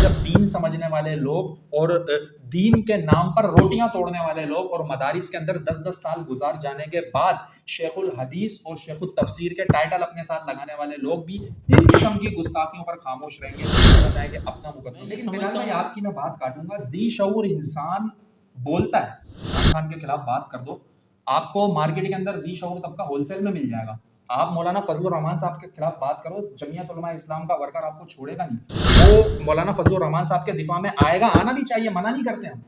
जब दीन समझने वाले लोग और दीन के नाम पर रोटियां तोड़ने वाले लोग और मदारिस के अंदर 10-10 साल गुजार जाने के बाद शेखुल हदीस और शेखुल तफसीर के टाइटल अपने साथ लगाने वाले लोग भी इस किस्म की गुस्ताखियों पर खामोश रहेंगे, बताएं कि अपना मुकदमा। लेकिन बिलाल भाई आपकी मैं बात काटूंगा, जी शऊर इंसान बोलता है इमरान खान के खिलाफ बात कर दो, आपको मार्केट के अंदर जी शऊर तबका होलसेल में मिल जाएगा। आप मौलाना फजलुर रहमान साहब के खिलाफ बात करो, जमीयत उलमा इस्लाम का वर्कर आपको छोड़ेगा नहीं। वो मौलाना फजलुर रहमान साहब के दिफा में आएगा, आना भी चाहिए, मना नहीं करते हम।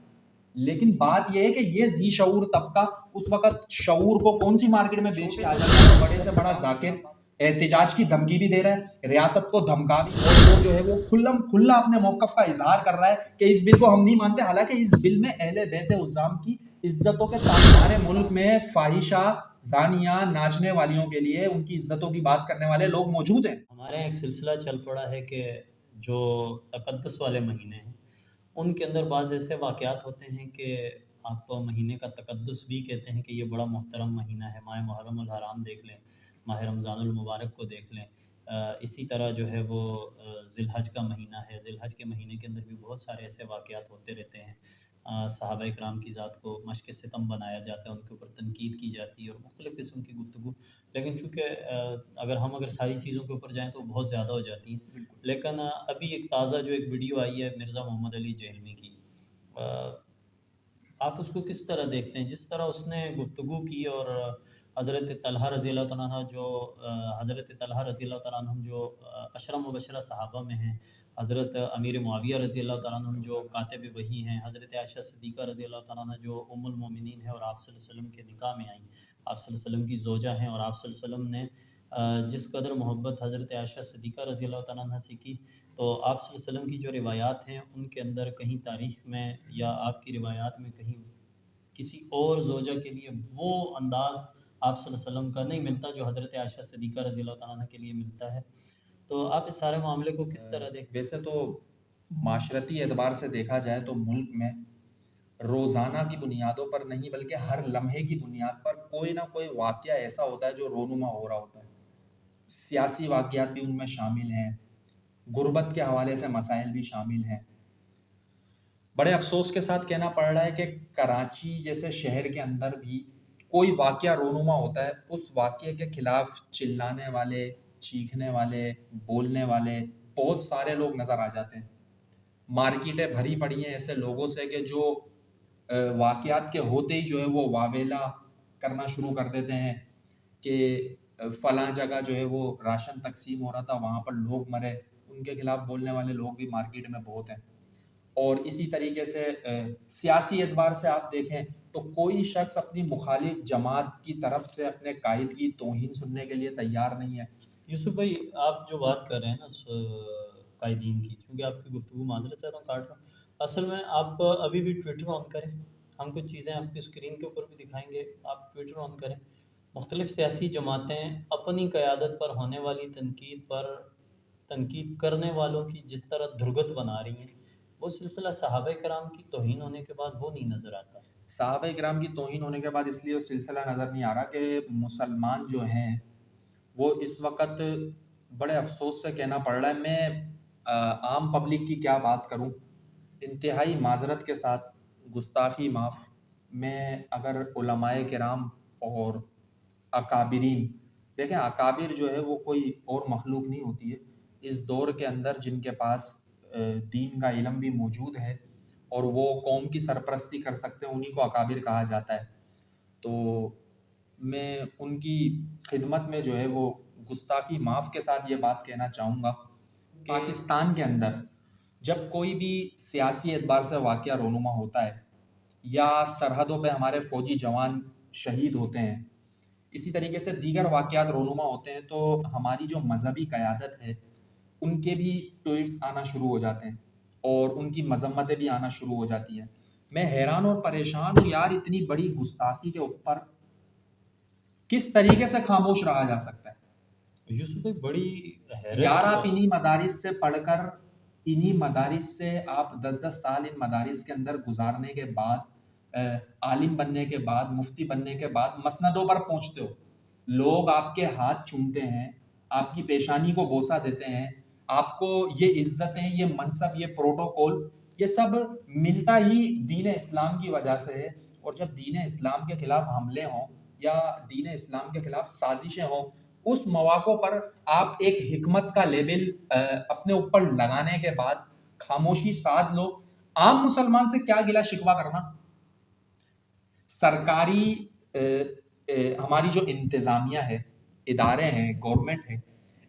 लेकिन बात यह है कि ये जी शऊर तबका उस वक्त शऊर को कौन सी मार्केट में बेच के आ जाता है, बड़े से बड़ा जाकिर एहतिजाज की धमकी भी दे रहा है, रियासत को धमका भी, और वो जो है वो खुल्लम खुल्ला अपने मौकफ का इजहार कर रहा है कि इस बिल को हम नहीं मानते। हालांकि इस बिल में अहले बैत उज़्ज़ाम की इज्जतों के साथ हमारे मुल्क में फाहिशा जानिया नाचने वालियों के लिए उनकी इज्जतों की बात करने वाले लोग मौजूद हैं। हमारे यहाँ एक सिलसिला चल पड़ा है कि जो तक़द्दुस वाले महीने हैं उनके अंदर बाज़ ऐसे वाक़यात होते हैं कि आप महीने का तक़द्दुस भी कहते हैं कि ये बड़ा मोहतरम महीना है। माह मुहर्रमुल हराम देख लें, माह रमज़ानुल मुबारक को देख लें। इसी तरह जो है वो ज़िलहज का महीना है, ज़िलहज के महीने के अंदर भी बहुत सारे ऐसे वाक़यात होते रहते हैं। सहाबा इकराम की ज़ात को मश्क सितम बनाया जाता है, उनके ऊपर तनकीद की जाती है और मुख्तलिफ़ किस्म की गुफ्तगू। लेकिन चूँकि अगर सारी चीज़ों के ऊपर जाएँ तो बहुत ज़्यादा हो जाती हैं। लेकिन अभी एक ताज़ा जो एक वीडियो आई है मिर्ज़ा मोहम्मद अली जहलमी की, अ, आप उसको किस तरह देखते हैं? जिस तरह उसने गुफ्तगू की और हज़रत तलहा रज़ी अल्लाह तआला अन्हा जो हज़रत तलहा रज़ी अल्लाह तआला अन्हुम जो अशरा मुबशरा सहाबा में हैं, हज़रत अमीर मुआविया रज़ी अल्लाह तआला अन्हुम जो कातिब वही हैं, हज़रत आयशा सिद्दीक़ा रज़ी अल्लाह तआला अन्हा जो उम्मुल मोमिनीन हैं और आप सल्लल्लाहु अलैहि वसल्लम के निकाह में आईं। आप सल्लल्लाहु अलैहि वसल्लम की ज़ौजा हैं और आप सल्लल्लाहु अलैहि वसल्लम ने जिस कदर मोहब्बत हज़रत आयशा सिद्दीक़ा रज़ी अल्लाह तआला अन्हा से की, तो आप सल्लल्लाहु अलैहि वसल्लम की जो रिवायात हैं उनके अंदर कहीं तारीख़ में या आपकी रिवायात में कहीं किसी और ज़ौजा के लिए वो अंदाज़ आप सल्लल्लाहु अलैहि वसल्लम का नहीं मिलता जो हज़रत आयशा सिद्दीक़ा रज़ी अल्लाह तआला अन्हा के लिए मिलता है। तो आप इस सारे मामले को किस तरह देखते हैं? वैसे तो माशरती एतबार से देखा जाए तो मुल्क में रोज़ाना की बुनियादों पर नहीं बल्कि हर लम्हे की बुनियाद पर कोई ना कोई वाक़या ऐसा होता है जो रोनुमा हो रहा होता है। सियासी वाक़यात भी उनमें शामिल हैं, गुर्बत के हवाले से मसाइल भी शामिल हैं। बड़े अफ़सोस के साथ कहना पड़ रहा है कि कराची जैसे शहर के अंदर भी कोई वाक़या रोनुमा होता है, उस वाक़ये के खिलाफ चिल्लाने वाले, चीखने वाले, बोलने वाले बहुत सारे लोग नज़र आ जाते हैं। मार्केटें भरी पड़ी हैं ऐसे लोगों से कि जो वाक़यात के होते ही जो है वो वावेला करना शुरू कर देते हैं कि फ़लाँ जगह जो है वो राशन तक़सीम हो रहा था, वहाँ पर लोग मरे। उनके खिलाफ बोलने वाले लोग भी मार्केट में बहुत हैं। और इसी तरीके से सियासी एतबार से आप देखें तो कोई शख्स अपनी मुखालिफ जमात की तरफ से अपने कायद की तौहीन सुनने के लिए तैयार नहीं है। यूसुफ़ भाई, आप जो बात कर रहे हैं ना कायदीन की, चूँकि आपकी गुफ्तगू माज़रत चाहता हूँ काट रहा हूँ। असल में आप अभी भी ट्विटर ऑन करें, हम कुछ चीज़ें आपकी स्क्रीन के ऊपर भी दिखाएँगे, आप ट्विटर ऑन करें। मुख्तलिफ़ सियासी जमातें अपनी क़यादत पर होने वाली तनकीद पर तनकीद करने वालों की जिस तरह धुरगत बना रही हैं, वो सिलसिला सहाबा किराम की तौहीन होने के बाद वो नहीं नज़र आता। सहाबा इकराम की तौहीन होने के बाद इसलिए वो सिलसिला नज़र नहीं आ रहा कि मुसलमान जो हैं वो इस वक़्त बड़े अफ़सोस से कहना पड़ रहा है, मैं आम पब्लिक की क्या बात करूँ, इंतहाई माज़रत के साथ, गुस्ताख़ी माफ़, मैं अगर उलमाए किराम और अकाबिरीन देखें, अकाबिर जो है वो कोई और मखलूक नहीं होती है। इस दौर के अंदर जिनके पास दीन का इल्म भी मौजूद है और वो कौम की सरपरस्ती कर सकते हैं, उन्हीं को अकाबिर कहा जाता है। तो मैं उनकी खिदमत में जो है वो गुस्ताखी माफ़ के साथ ये बात कहना चाहूँगा कि पाकिस्तान के अंदर जब कोई भी सियासी एतबार से वाक़या रोनुमा होता है या सरहदों पे हमारे फ़ौजी जवान शहीद होते हैं, इसी तरीके से दीगर वाक़यात रोनुमा होते हैं, तो हमारी जो मज़हबी क़यादत है, उनके भी ट्वीट्स आना शुरू हो जाते हैं और उनकी मज़म्मतें भी आना शुरू हो जाती हैं। मैं हैरान और परेशान हूँ यार, इतनी बड़ी गुस्ताखी के ऊपर किस तरीके से खामोश रहा जा सकता है? यूसुफ़ भाई, बड़ी हैरत यार की आप बात। इन्हीं मदारिस से पढ़कर, इन्हीं मदारिस से आप 10-10 साल इन मदारिस के अंदर गुजारने के बाद, आलिम बनने के बाद, मुफ्ती बनने के बाद मसनदों पर पहुंचते हो। लोग आपके हाथ चूमते हैं, आपकी पेशानी को बोसा देते हैं, आपको ये इज्जतें, ये मनसब, ये प्रोटोकॉल, ये सब मिलता ही दीन इस्लाम की वजह से है। और जब दीन इस्लाम के खिलाफ हमले हों या दीन इस्लाम के खिलाफ साजिशें हों, उस मौक़ों पर आप एक हिकमत का लेबल अपने ऊपर लगाने के बाद खामोशी साध लो। आम मुसलमान से क्या गिला शिकवा करना। सरकारी हमारी जो इंतजामिया है, इदारे हैं, गवर्नमेंट है,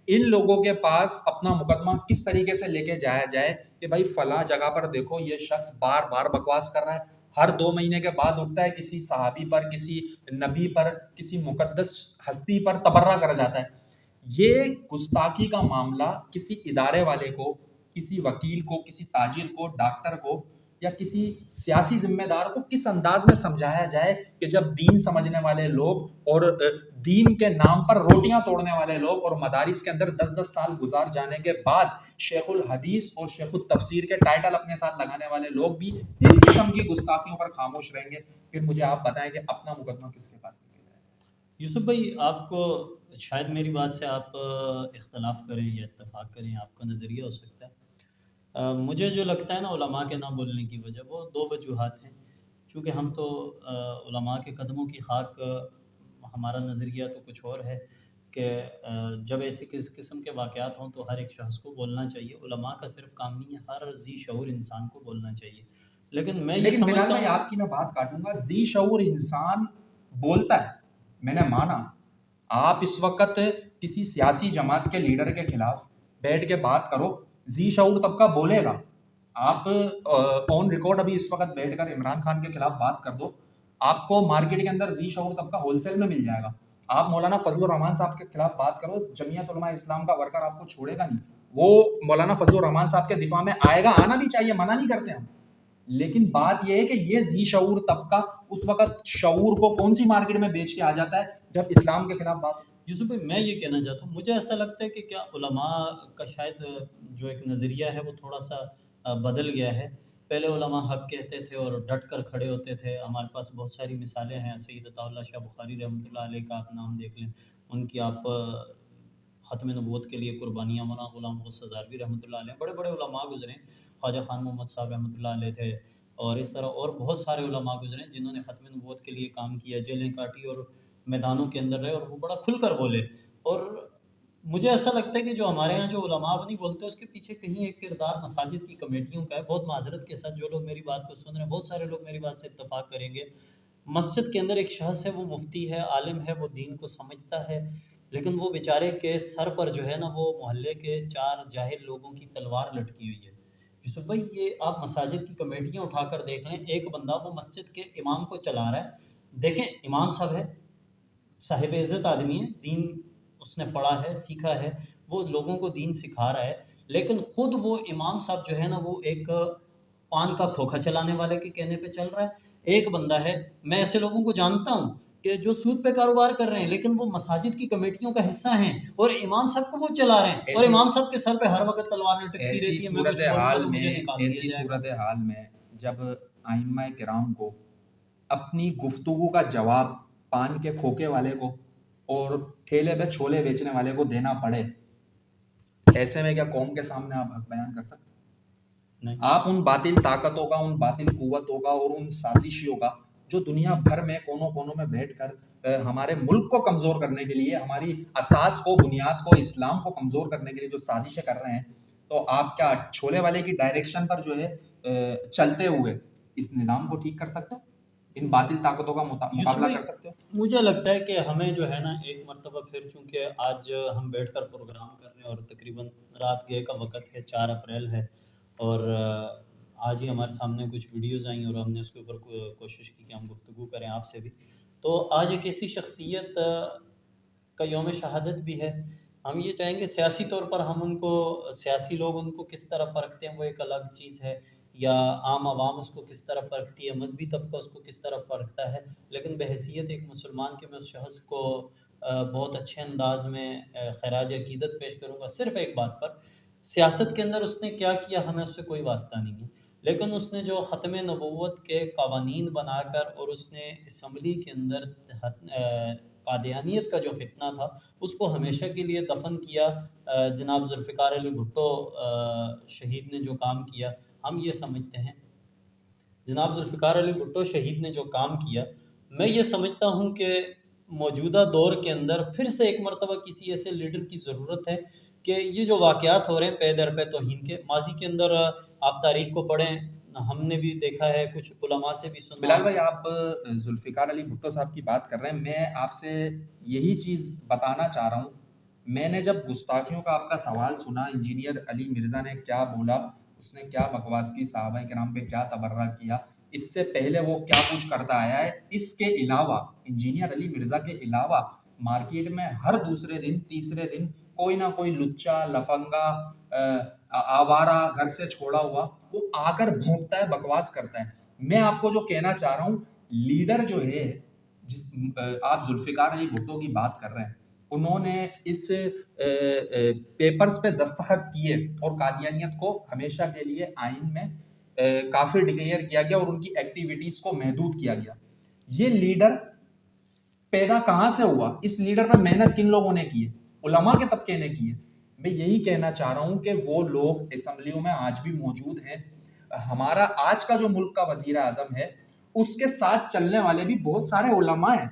इन लोगों के पास अपना मुकदमा किस तरीके से लेके जाया जाए कि भाई फला जगह पर देखो ये शख्स बार बार बकवास कर रहा है, हर 2 महीने के बाद उठता है, किसी सहाबी पर, किसी नबी पर, किसी मुकद्दस हस्ती पर तबर्रा कर जाता है। ये गुस्ताखी का मामला किसी इदारे वाले को, किसी वकील को, किसी ताजिर को, डॉक्टर को या किसी सियासी जिम्मेदार को किस अंदाज में समझाया जाए कि जब दीन समझने वाले लोग और दीन के नाम पर रोटियां तोड़ने वाले लोग और मदारिस के अंदर 10-10 साल गुजार जाने के बाद शेखुल हदीस और शेखुल तफसीर के टाइटल अपने साथ लगाने वाले लोग भी इस किस्म की गुस्ताखियों पर खामोश रहेंगे। फिर मुझे आप बताएं कि अपना मुकदमा किसके पास निकल जाएगा। यूसुफ भाई, आपको शायद मेरी बात से आप इख्तलाफ करें या इत्तेफाक करें, आपका नज़रिया हो सकता है। मुझे जो लगता है ना, उलमा के ना बोलने की वजह वो दो वजूहात हैं। चूँकि हम तो उलमा के कदमों की खाक, हमारा नज़रिया तो कुछ और है कि जब ऐसे किस किस्म के वाक़यात हों तो हर एक शख़्स को बोलना चाहिए। उलमा का सिर्फ़ काम नहीं है, हर ज़ी शऊर इंसान को बोलना चाहिए। लेकिन मैं ये लेकिन बिलाल समझता भाई, हूँ। आपकी मैं बात काटूंगा। जी शऊर इंसान बोलता है, मैंने माना। आप इस वक्त किसी सियासी जमात के लीडर के खिलाफ बैठ के बात करो, जी शऊर तबका बोलेगा। आप ऑन रिकॉर्ड अभी इस वक्त बैठकर इमरान खान के खिलाफ बात कर दो, आपको मार्केट के अंदर जी शऊर तबका होलसेल में मिल जाएगा। आप मौलाना फजलुर रहमान साहब के खिलाफ बात करो, जमीयत उलमा इस्लाम का वर्कर आपको छोड़ेगा नहीं। वो मौलाना फजलुर रहमान साहब के दिफा में आएगा, आना भी चाहिए, मना नहीं करते हम। लेकिन बात यह है कि ये जी शऊर तबका उस वक्त शऊर को कौन सी मार्केट में बेच के आ जाता है जब इस्लाम के खिलाफ बात। यूसुफ भाई, मैं ये कहना चाहता हूँ, मुझे ऐसा लगता है कि क्या उलमा का शायद जो एक नज़रिया है वो थोड़ा-सा बदल गया है। पहले उलमा हक़ कहते थे और डट कर खड़े होते थे। हमारे पास बहुत सारी मिसालें हैं। सैयद अताउल्लाह शाह बुखारी रहमतुल्लाह अलैह का आप नाम देख लें। उनकी आप ख़त्म नबूवत के लिए कुर्बानियाँ, मौलाना ग़ुलाम गौस हज़ारवी रहमतुल्लाह अलैह, बड़े-बड़े उलमा गुज़रे। ख्वाजा ख़ान मोहम्मद साहब रहमतुल्लाह अलैह थे और इस तरह और बहुत सारे उलमा गुज़रे जिन्होंने ख़त्म नबूवत के लिए काम किया, जेलें काटी और मैदानों के अंदर रहे और वो बड़ा खुलकर बोले। और मुझे ऐसा लगता है कि जो हमारे यहाँ जो उलमा अब नहीं बोलते, उसके पीछे कहीं एक किरदार मसाजिद की कमेटियों का है। बहुत माज़रत के साथ जो लोग मेरी बात को सुन रहे हैं, बहुत सारे लोग मेरी बात से इत्तेफ़ाक करेंगे। मस्जिद के अंदर एक शख़्स है, वो मुफ्ती है, आलिम है, वो दीन को समझता है, लेकिन वो बेचारे के सर पर जो है ना, वो मोहल्ले के 4 जाहिल लोगों की तलवार लटकी हुई है। यूसुफ भाई, ये आप मसाजिद की कमेटियाँ उठाकर देख लें, एक बंदा वो मस्जिद के इमाम को चला रहा है। देखें, इमाम साहब है, साहिब इज़्ज़त आदमी है, दीन उसने पढ़ा है, सीखा है, वो लोगों को दीन सिखा रहा है, लेकिन खुद वो इमाम साहब जो है ना, वो एक पान का खोखा चलाने वाले के कहने पे चल रहा है। एक बंदा है, मैं ऐसे लोगों को जानता हूँ कि जो सूद पे कारोबार कर रहे हैं, लेकिन वो मसाजिद की कमेटियों का हिस्सा हैं और इमाम साहब को वो चला रहे हैं और ऐसी इमाम साहब के सर पे हर वक़्त तलवार लटकती ऐसी रहती है। मैं सूरत कुछ बोलूँगा हाल तो मुझे में निकाल दिया ऐसी जाएगा। सूरत हाल में जब आइम्मा किराम को अपनी गुफ्तगू का जवाब पान के खोखे वाले को और ठेले पे छोले बेचने वाले को देना पड़े, ऐसे में क्या कौम के सामने आप हक बयान कर सकते? नहीं। आप उन बातिल ताकतों का, उन बातिल कुव्वतों का और उन साजिशियों का जो दुनिया भर में कोनों-कोनों में बैठकर हमारे मुल्क को कमज़ोर करने के लिए, हमारी असास को, बुनियाद को, इस्लाम को कमज़ोर करने के लिए जो साजिशें कर रहे हैं, तो आप क्या छोले वाले की डायरेक्शन पर जो है चलते हुए इस निज़ाम को ठीक कर सकते हो? इन बातिल ताकतों का यूसुफ मुकाबला भाई, कर सकते हो? मुझे लगता है कि हमें जो है ना, एक मर्तबा फिर, चूँकि आज हम बैठकर प्रोग्राम कर रहे हैं और तकरीबन रात गए का वक़्त है, 4 अप्रैल है और आज ही हमारे सामने कुछ वीडियोज़ आई और हमने उसके ऊपर कोशिश की कि हम गुफ्तगू करें आपसे भी। तो आज एक ऐसी शख्सियत का यौम शहादत भी है। हम ये चाहेंगे सियासी तौर पर हम उनको, सियासी लोग उनको किस तरह परखते हैं वो एक अलग चीज़ है, या आम आवाम उसको किस तरह परखती है, मज़हबी तबका उसको किस तरह परखता है। लेकिन बहैसियत एक मुसलमान के, मैं उस शख़्स को बहुत अच्छे अंदाज़ में ख़राज अक़ीदत पेश करूँगा सिर्फ़ एक बात पर। सियासत के अंदर उसने क्या किया हमें उससे कोई वास्ता नहीं है। लेकिन उसने जो ख़त्म नबूव्वत के कवानीन बनाकर और उसने असम्बली के अंदर कादियानियत का जो फितना था उसको हमेशा के लिए दफन किया। जनाब जुल्फ़िकार अली भुट्टो शहीद ने जो काम किया, हम ये समझते हैं, जनाब जुल्फ़िकार अली भुट्टो शहीद ने जो काम किया, मैं ये समझता हूँ कि मौजूदा दौर के अंदर फिर से एक मरतबा किसी ऐसे लीडर की ज़रूरत है कि ये जो वाक़यात हो रहे हैं पे दर पे तौहीन के, माजी के अंदर आप तारीख को पढ़ें, हमने भी देखा है, कुछ उलमा से भी सुना। बिलाल भाई, आप जुल्फ़िकार अली भुट्टो साहब की बात कर रहे हैं, मैं आपसे यही चीज़ बताना चाह रहा हूँ। मैंने जब गुस्ताखियों का आपका सवाल सुना, इंजीनियर अली मिर्ज़ा ने क्या बोला, उसने क्या बकवास की, सहाबा किराम पे क्या तबर्रा किया, इससे पहले वो क्या कुछ करता आया है, इसके अलावा, इंजीनियर अली मिर्ज़ा के अलावा मार्केट में हर दूसरे दिन, तीसरे दिन कोई ना कोई लुच्चा, लफंगा, आवारा, घर से छोड़ा हुआ, वो आकर भोंकता है, बकवास करता है। मैं आपको जो कहना चाह रहा हूँ, लीडर जो है, आप जुल्फ़िकार अली भुट्टो की बात कर रहे हैं, उन्होंने इस पेपर्स पे दस्तखत किए और कादियानियत को हमेशा के लिए आइन में काफिर डिक्लेयर किया गया और उनकी एक्टिविटीज को महदूद किया गया। ये लीडर पैदा कहां से हुआ, इस लीडर पर मेहनत किन लोगों ने की है? उलमा के तबके ने की है। मैं यही कहना चाह रहा हूं कि वो लोग असम्बलियों में आज भी मौजूद हैं। हमारा आज का जो मुल्क का वजीर आजम है, उसके साथ चलने वाले भी बहुत सारे उलमा हैं,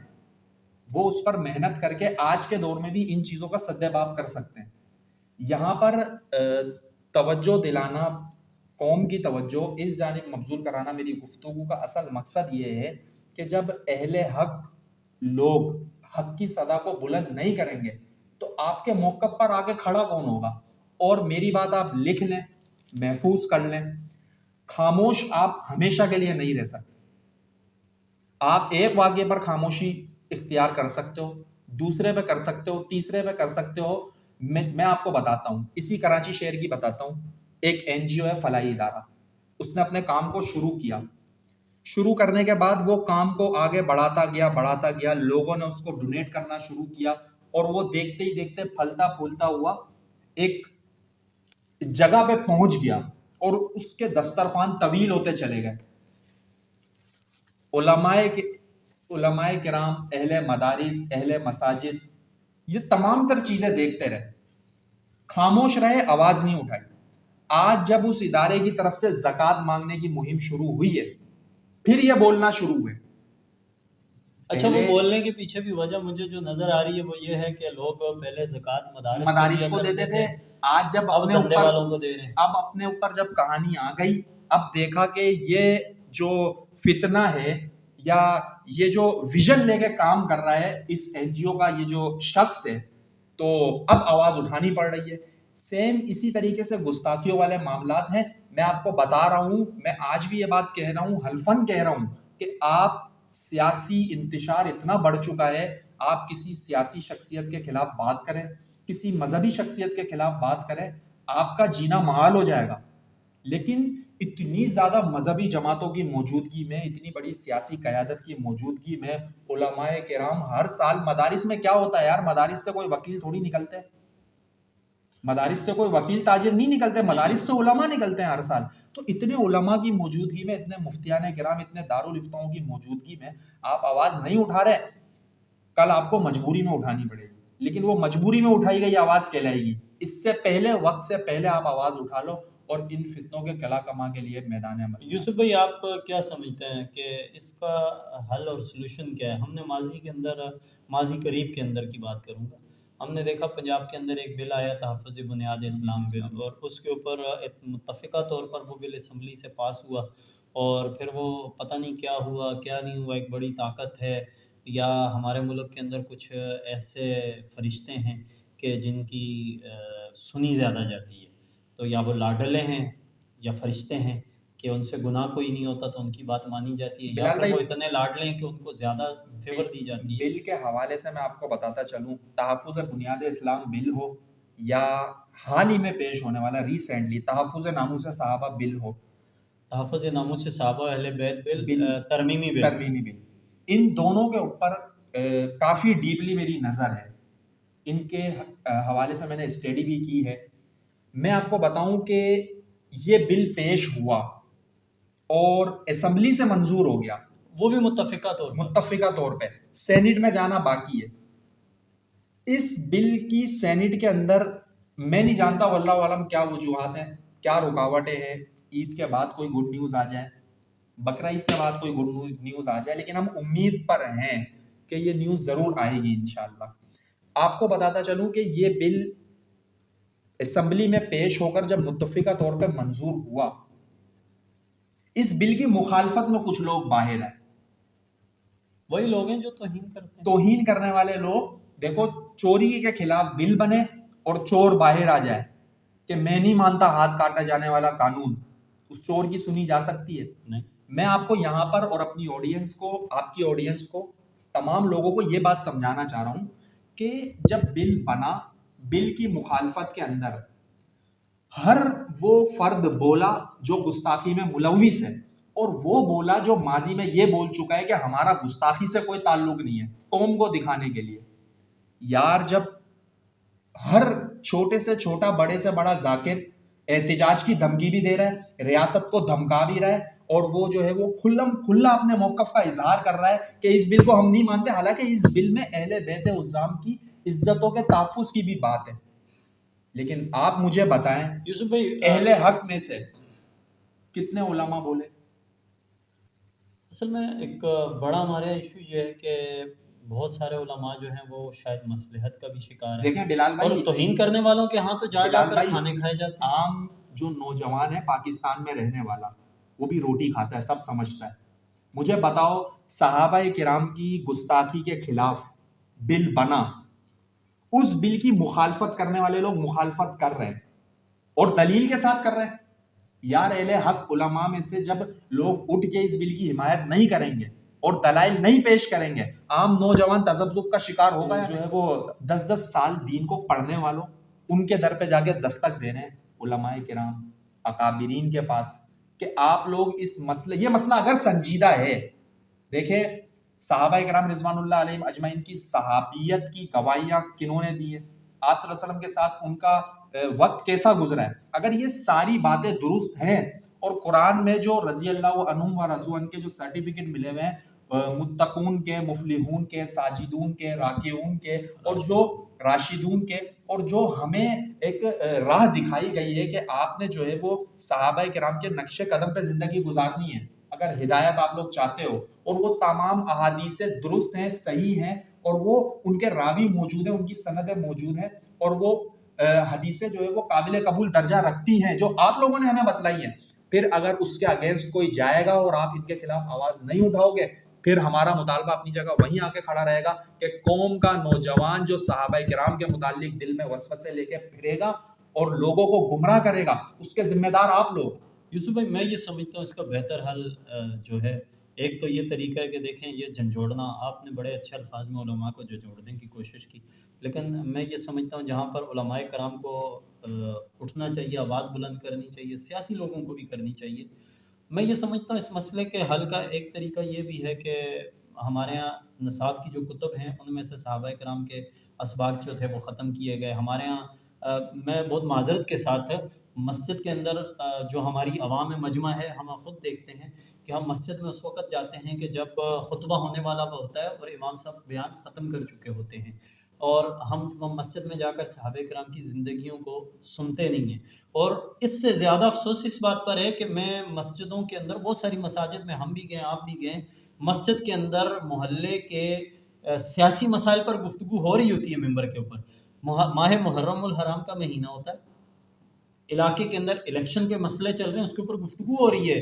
वो उस पर मेहनत करके आज के दौर में भी इन चीजों का सद्देबाब कर सकते हैं। यहाँ पर तवज्जो दिलाना, कौम की तवज्जो इस जानिब मबजूल कराना मेरी गुफ्तगू का असल मकसद ये है कि जब अहले हक लोग हक की सदा को बुलंद नहीं करेंगे तो आपके मौक़िफ़ पर आके खड़ा कौन होगा? और मेरी बात आप लिख लें, महफूज कर लें, खामोश आप हमेशा के लिए नहीं रह सकते। आप एक वाक़ये पर खामोशी इख्तियार कर सकते हो, दूसरे पे कर सकते हो, तीसरे पे कर सकते हो। मैं आपको बताता हूँ, इसी कराची शहर की बताता हूँ। एक एनजीओ है, फलाही इदारा, उसने अपने काम को शुरू किया। शुरू करने के बाद वो काम को आगे बढ़ाता गया, लोगों ने उसको डोनेट करना शुरू किया और वो देखते ही देखते फलता फूलता हुआ एक जगह पे पहुंच गया और उसके दस्तरखान तवील होते चले गए। उलमाए के उलमाए किराम, अहले मदारिस, अहले मसाजिद, ये तमाम तर चीजें देखते रहे, खामोश रहे, आवाज नहीं उठाई। आज जब उस इदारे की तरफ से ज़कात मांगने की मुहिम शुरू हुई है, फिर ये बोलना शुरू हुए। अच्छा, वो बोलने के पीछे भी वजह मुझे जो नजर आ रही है वो ये है कि लोग पहले ज़कात मदारिस को देते थे, आज जब अब अपने धंधे ऊपर वालों को दे रहे हैं। अब अपने ऊपर जब कहानी आ गई, अब देखा कि ये जो फितना है या ये जो विजन लेके काम कर रहा है इस एनजीओ का ये जो शख्स है, तो अब आवाज उठानी पड़ रही है। सेम इसी तरीके से गुस्ताखियों वाले मामलात हैं। मैं आपको बता रहा हूं, मैं आज भी ये बात कह रहा हूं, हल्फन कह रहा हूं कि आप सियासी इंतशार इतना बढ़ चुका है, आप किसी सियासी शख्सियत के खिलाफ बात करें, किसी मजहबी शख्सियत के खिलाफ बात करें, आपका जीना महाल हो जाएगा। लेकिन इतनी ज्यादा मजहबी जमातों की मौजूदगी में, इतनी बड़ी सियासी कयादत की मौजूदगी में, उलमाए किराम हर साल मदारिस में क्या होता है यार, मदारिस से कोई वकील थोड़ी निकलते हैं, मदारिस से कोई वकील ताजिर नहीं निकलते, मदारिस से उलमा निकलते हैं हर साल। तो इतने उलमा की मौजूदगी में, इतने मुफ्तियाने किराम, इतने दारुल इफ्ताओं की मौजूदगी में आप आवाज नहीं उठा रहे, कल आपको मजबूरी में उठानी पड़ेगी। लेकिन वो मजबूरी में उठाई गई आवाज कहलाएगी। इससे पहले, वक्त से पहले आप आवाज उठा लो और इन फितनों के कला कमा के लिए मैदान अमल। यूसुफ भाई, आप क्या समझते हैं कि इसका हल और सलूशन क्या है? हमने माजी करीब के अंदर की बात करूँगा, हमने देखा पंजाब के अंदर एक बिल आया, तहफ़्फ़ुज़ बुनियाद इस्लाम बिल, और उसके ऊपर मुत्तफ़िक़ा तौर पर वो बिल असम्बली से पास हुआ और फिर वो पता नहीं क्या हुआ, क्या नहीं हुआ, एक बड़ी ताकत है या हमारे मुल्क के अंदर कुछ ऐसे फ़रिश्ते हैं कि जिनकी सुनी ज़्यादा जाती है, तो या वो लाडले हैं या फ़रिश्ते हैं कि उनसे गुनाह कोई नहीं होता तो उनकी बात मानी जाती है, या बिलाल फिर वो भाई, इतने लाडले हैं कि उनको ज़्यादा फेवर दी जाती है। बिल के हवाले से मैं आपको बताता चलूं, तहफ़्फ़ुज़ बुनियाद इस्लाम बिल हो या हाल ही में पेश होने वाला रिसेंटली तहफ़्फ़ुज़ नामूस सहाबा बिल हो, तहफ़्फ़ुज़ नामूस सहाबा अहले बैत बिल, बिल, तरमीमी बिल, इन दोनों के ऊपर काफ़ी डीपली मेरी नज़र है। इनके हवाले से मैंने स्टडी भी की है। मैं आपको बताऊं कि ये बिल पेश हुआ और असम्बली से मंजूर हो गया, वो भी मुत्तफ़िक़ा तौर पर। मुत्तफ़िका तौर पे, सेनेट में जाना बाकी है। इस बिल की सेनेट के अंदर मैं नहीं जानता वल्लाह आलम क्या वजूहात हैं, क्या रुकावटें हैं। ईद के बाद कोई गुड न्यूज़ आ जाए, बकरा ईद के बाद कोई गुड न्यूज़ आ जाए, लेकिन हम उम्मीद पर हैं कि ये न्यूज़ ज़रूर आएगी इंशाल्लाह। आपको बताता चलूं कि ये बिल असेंबली में पेश होकर जब मुत्तफिका तौर पर मंजूर हुआ, इस बिल की मुखालफत में कुछ लोग बाहर आए। वही लोग हैं जो तौहीन करते हैं। तौहीन करने वाले लोग, देखो चोरी के खिलाफ बिल बने और चोर बाहर आ जाए कि मैं नहीं मानता हाथ काटा जाने वाला कानून, उस चोर की सुनी जा सकती है? नहीं। मैं आपको यहाँ पर और अपनी ऑडियंस को, आपकी ऑडियंस को, तमाम लोगों को ये बात समझाना चाह रहा हूं कि जब बिल बना, बिल की मुखालफत के अंदर हर वो फर्द बोला जो गुस्ताखी में मुलविस है, और वो बोला जो माजी में ये बोल चुका है कि हमारा गुस्ताखी से कोई ताल्लुक नहीं है, कौम को दिखाने के लिए। यार जब हर छोटे से छोटा, बड़े से बड़ा जाकिर एहतिजाज की धमकी भी दे रहा है, रियासत को धमका भी रहा है, और वो जो है वो खुल्लम खुल्ला अपने मौकफ का इजहार कर रहा है कि इस बिल को हम नहीं मानते, हालांकि इस बिल में अहले बैत उज़्ज़ाम की इज्जतों के तहफ़्फ़ुज़ की भी बात है। लेकिन आप मुझे बताएं, यूसुफ भाई, अहले हक में से कितने उलमा बोले? असल में एक बड़ा हमारे इशू ये है कि बहुत सारे उलमा जो हैं वो शायद मसलहत का भी शिकार है, देखें बिलाल भाई, और तौहीन करने वालों के यहाँ तो जा बिलाल जाकर भाई, खाने खाए जाते हैं। आम जो नौजवान है पाकिस्तान में रहने वाला, वो भी रोटी खाता है, सब समझता है। मुझे बताओ, सहाबा किराम की गुस्ताखी के खिलाफ बिल बना, उस बिल की मुखालफत करने वाले लोग मुखालफत कर रहे हैं, और दलील के साथ कर रहे हैं। यार अहले हक उलमा में से जब लोग उठ के इस बिल की हिमायत नहीं करेंगे और दलाइल नहीं पेश करेंगे, आम नौजवान तजब्जुब का शिकार होगा। जो है वो 10-10 साल दीन को पढ़ने वालों, उनके दर पे जाके दस्तक दे रहे हैं उलमाए किराम, अकाबिरीन के पास, कि आप लोग इस मसले, ये मसला अगर संजीदा है, देखे सहाबा इकराम रिजवानुल्लाह अलैहिम अजमईन की सहाबियत की गवाहियां किन्होंने दी है, आप सल्लल्लाहु अलैहि वसल्लम के साथ उनका वक्त कैसा गुजरा है, अगर ये सारी बातें दुरुस्त हैं, और कुरान में जो रजी अल्लाह अन्हुम व रज़ू अन के जो सर्टिफिकेट मिले हुए हैं, मुत्तकून के, मुफलिहून के, साजिदून के, राकिऊन के, और जो राशिदून के, और जो हमें एक राह दिखाई गई है कि आपने जो है वो सहाबा किराम के नक्शे कदम पे जिंदगी गुजारनी है, अगर हिदायत आप लोग चाहते हो, और वो तमाम अहादीसें दुरुस्त हैं, सही हैं, और वो उनके रावी मौजूद हैं, उनकी सनदें मौजूद हैं, और वो हदीसें जो है वो काबिल कबूल दर्जा रखती हैं जो आप लोगों ने हमें बतलाई है, फिर अगर उसके अगेंस्ट कोई जाएगा और आप इनके खिलाफ आवाज नहीं उठाओगे, फिर हमारा मुतालबा अपनी जगह वहीं आके खड़ा रहेगा कि कौम का नौजवान जो सहाबा किराम के मुतालिक दिल में वसवसे लेके फिरेगा और लोगों को गुमराह करेगा, उसके जिम्मेदार आप लोग। यूसुफ भाई, मैं ये समझता हूँ इसका बेहतर हल जो है, एक तो ये तरीका है कि देखें ये झंझोड़ना, आपने बड़े अच्छे अल्फाज में उलमा को झंझोड़ने की कोशिश की, लेकिन मैं ये समझता हूँ जहाँ पर उलमाए कराम को उठना चाहिए, आवाज़ बुलंद करनी चाहिए, सियासी लोगों को भी करनी चाहिए। मैं ये समझता हूँ इस मसले के हल का एक तरीका ये भी है कि हमारे यहाँ नसाब की जो कुतुब हैं उनमें से सहाबा कराम के असबाक जो थे वो ख़त्म किए गए। हमारे यहाँ मैं बहुत माजरत के साथ मस्जिद के अंदर जो हमारी अवाम मजमा है, हम खुद देखते हैं कि हम मस्जिद में उस वक़्त जाते हैं कि जब खुतबा होने वाला होता है और इमाम साहब बयान ख़त्म कर चुके होते हैं, और हम मस्जिद में जाकर सहाबा कराम की ज़िंदगियों को सुनते नहीं हैं। और इससे ज़्यादा अफ़सोस इस बात पर है कि मैं मस्जिदों के अंदर, बहुत सारी मसाजिद में हम भी गए, आप भी गए, मस्जिद के अंदर मोहल्ले के सियासी मसाइल पर गुफ्तगू हो रही होती है मिंबर के ऊपर। माह मुहर्रमुल हराम का महीना होता है, इलाके के अंदर इलेक्शन के मसले चल रहे हैं, उसके ऊपर गुफ्तगू हो रही है,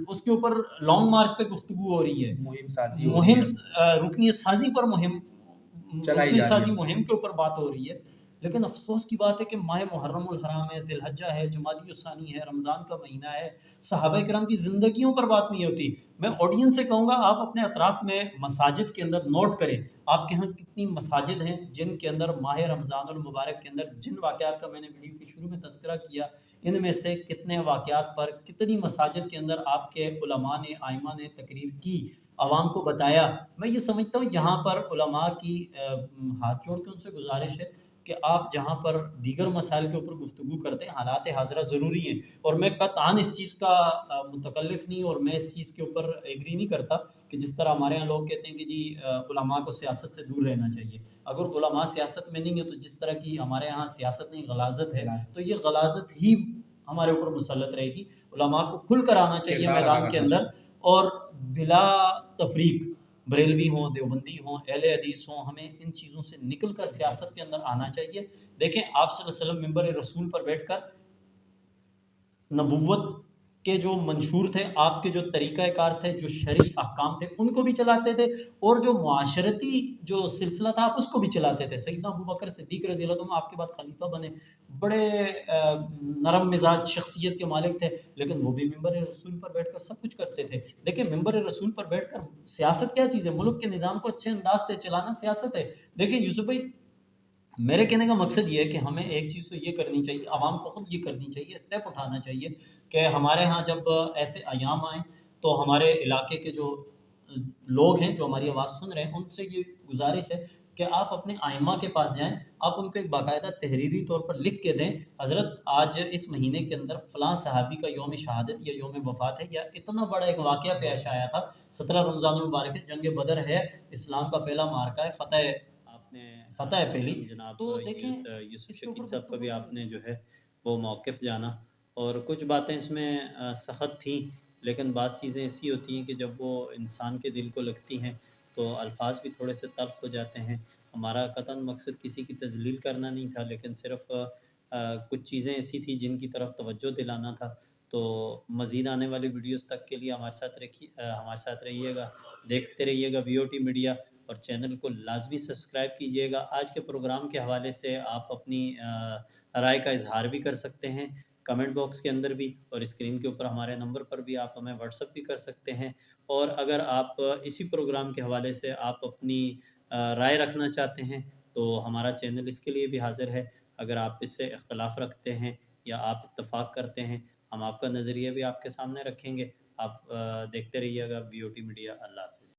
उसके ऊपर लॉन्ग मार्च पे गुफ्तगू हो रही है, मुहिम रुकनीत साजी पर मुहिम चलाई रुकनीत जा रही साजी है। मुहिम के ऊपर बात हो रही है। लेकिन अफसोस की बात है कि माह मुहर्रमुल हराम है, ज़िलहज्जा है, जुमादी उस्सानी है, रमज़ान का महीना है, सहाबा किराम की ज़िंदगियों पर बात नहीं होती। मैं ऑडियंस से कहूँगा, आप अपने अतराफ़ में मसाजिद के अंदर नोट करें, आपके यहाँ कितनी मसाजिद हैं जिनके अंदर माह रमज़ानुल मुबारक के अंदर जिन वाक़यात का मैंने वीडियो के शुरू में तज़किरा किया, इनमें से कितने वाक़यात पर कितनी मसाजिद के अंदर आपके उलमा ने, आइमा ने तकरीर की, आवाम को बताया। मैं ये समझता हूँ यहाँ पर उलमा की हाथ जोड़ के उनसे गुजारिश है, कि आप जहाँ पर दीगर मसाइल के ऊपर गुफ्तगू करते हैं, हालात हाज़िरा ज़रूरी हैं। और मैं कतआन इस चीज़ का मुतकल्लिफ़ नहीं, और मैं इस चीज़ के ऊपर एग्री नहीं करता कि जिस तरह हमारे यहाँ लोग कहते हैं कि जी उलमा को सियासत से दूर रहना चाहिए। अगर उलमा सियासत में नहीं है, तो जिस तरह की हमारे यहाँ सियासत नहीं गलाज़त है, बिला तो ये गलाज़त ही हमारे ऊपर मुसल्लत रहेगी। उलमा को खुलकर आना चाहिए किरदार अदा मैदान के करना अंदर, चाहिए। और बिला तफ़रीक, बरेलवी हों, देवबंदी हों, अहले हदीस हों, हमें इन चीज़ों से निकल कर सियासत के अंदर आना चाहिए। देखें, आप सल्लल्लाहु अलैहि वसल्लम मिंबर रसूल पर बैठकर नबुव्वत के जो मंशूर थे, आपके जो तरीक़ाकार थे, जो शरई अहकाम थे, उनको भी चलाते थे, और जो मुआशरती जो सिलसिला था, आप उसको भी चलाते थे। सैयदना अबू बकर सिद्दीक़ रज़ियल्लाहु अन्हु आपके बाद खलीफा बने, बड़े नरम मिज़ाज शख्सियत के मालिक थे, लेकिन वो भी मिंबर रसूल पर बैठकर सब कुछ करते थे। देखिए, मिंबर रसूल पर बैठकर सियासत क्या चीज़ है? मुल्क के निज़ाम को अच्छे अंदाज़ से चलाना सियासत है। देखिए यूसुफ़ भाई, मेरे कहने का मकसद ये है कि हमें एक चीज़ तो ये करनी चाहिए, आवाम को खुद ये करनी चाहिए, स्टेप उठाना चाहिए कि हमारे यहाँ जब ऐसे अयाम आएँ, तो हमारे इलाके के जो अ, लोग हैं, जो हमारी आवाज़ सुन रहे हैं, उनसे ये गुज़ारिश है कि आप अपने आइम्मा के पास जाएँ, आप उनको एक बाकायदा तहरीरी तौर पर लिख के दें, हज़रत आज इस महीने के अंदर फ़लाँ सहाबी का यौम शहादत या यौम वफ़ात है, या इतना बड़ा एक वाक़या पेश आया था, 17 रमज़ानुल मुबारक है, जंग बदर है, इस्लाम का पहला मार्का है, आपने फ़तह है पहली। जनाब तो देखें, यूसुफ़ इसके शकील ऊपर साहब का भी गुफ्तगू आपने जो है वो मौक़िफ़ जाना, और कुछ बातें इसमें सख़्त थीं, लेकिन बाज़ चीज़ें ऐसी होती हैं कि जब वो इंसान के दिल को लगती हैं, तो अल्फ़ाज़ भी थोड़े से तल्ख़ हो जाते हैं। हमारा कतई मकसद किसी की तज़लील करना नहीं था, लेकिन सिर्फ़ कुछ चीज़ें ऐसी थी जिनकी तरफ तवज्जो दिलाना था। तो मज़ीद आने वाली वीडियोज़ तक के लिए हमारे साथ रहिएगा, देखते रहिएगा वीओटी मीडिया, और चैनल को लाज़मी सब्सक्राइब कीजिएगा। आज के प्रोग्राम के हवाले से आप अपनी राय का इज़हार भी कर सकते हैं, कमेंट बॉक्स के अंदर भी, और स्क्रीन के ऊपर हमारे नंबर पर भी आप हमें व्हाट्सएप भी कर सकते हैं। और अगर आप इसी प्रोग्राम के हवाले से आप अपनी राय रखना चाहते हैं, तो हमारा चैनल इसके लिए भी हाज़िर है। अगर आप इससे इख्तलाफ़ रखते हैं या आप इत्तेफ़ाक करते हैं, हम आपका नज़रिया भी आपके सामने रखेंगे। आप देखते रहिएगा वीओटी मीडिया। अल्लाह हाफ़िज़।